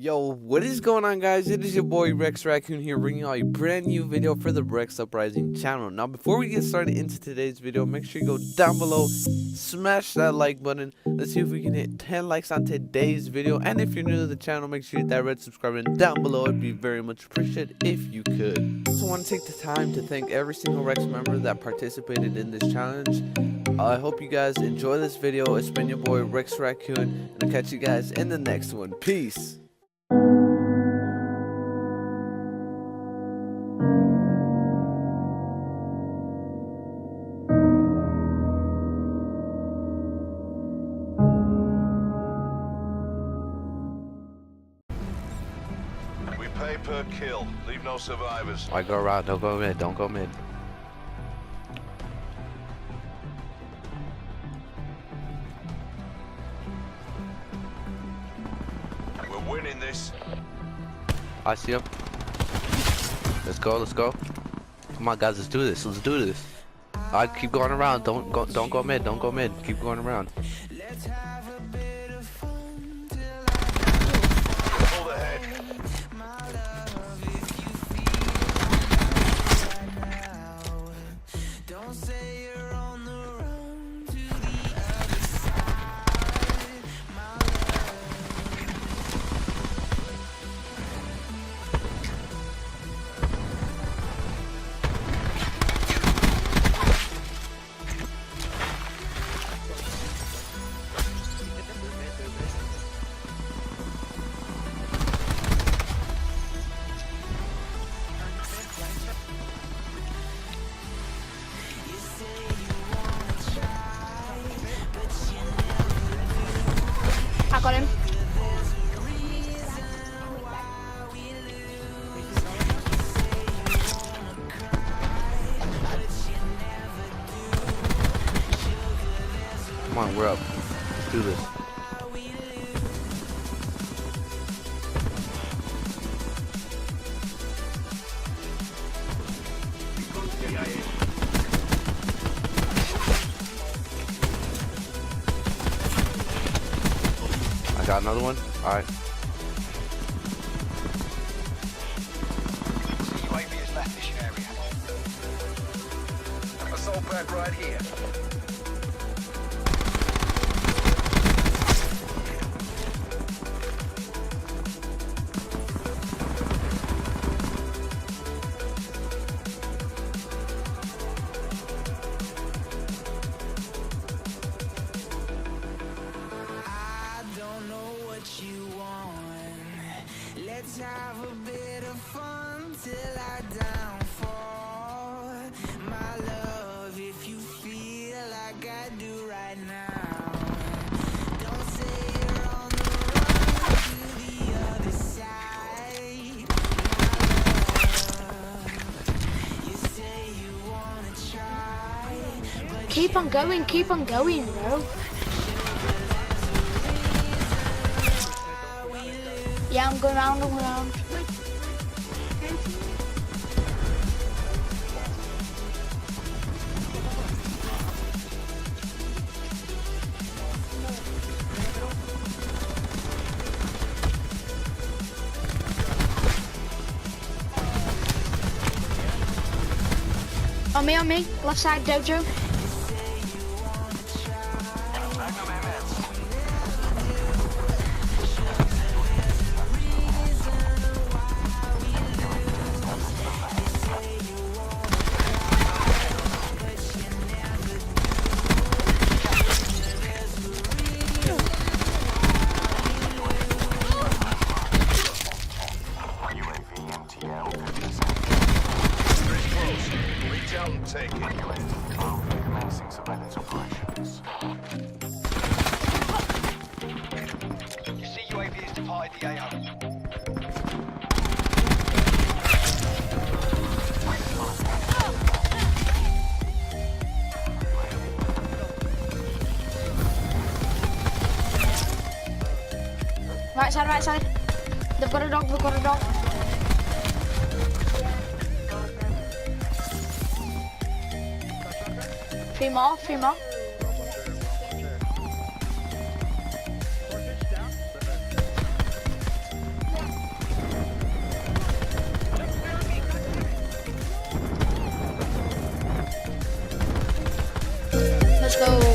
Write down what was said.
Yo, what is going on, guys? It is your boy Rex Raccoon here, bringing y'all a brand new video for the Rex Uprising channel. Now, before we get started into today's video, make sure you go down below, smash that like button. Let's see if we can hit 10 likes on today's video. And if you're new to the channel, make sure you hit that red subscribe button down below. It'd be very much appreciated if you could. I also want to take the time to thank every single Rex member that participated in this challenge. I hope you guys enjoy this video. It's been your boy Rex Raccoon, and I'll catch you guys in the next one. Peace. We pay per kill. Leave no survivors. I go around. Don't go mid. Don't go mid. We're winning this. I see him. Let's go. Let's go. Come on, guys. Let's do this. Let's do this. I keep going around. Don't go mid. Don't go mid. Keep going around. Pull ahead. I got him. Come on, we're up. Let's do this. I got another one. All right. UAV has left this area. Assault pack right here. Let's have a bit of fun till I downfall. My love, if you feel like I do right now, don't say you're on the run to the other side. My love, you say you wanna try, but Keep on going, bro. Yeah, I'm going round and round. On me, left side dojo. Reach out and take it. Commencing surveillance operations. You see UAV has departed the AO. Right side. They've got a dog. Three more. let's go.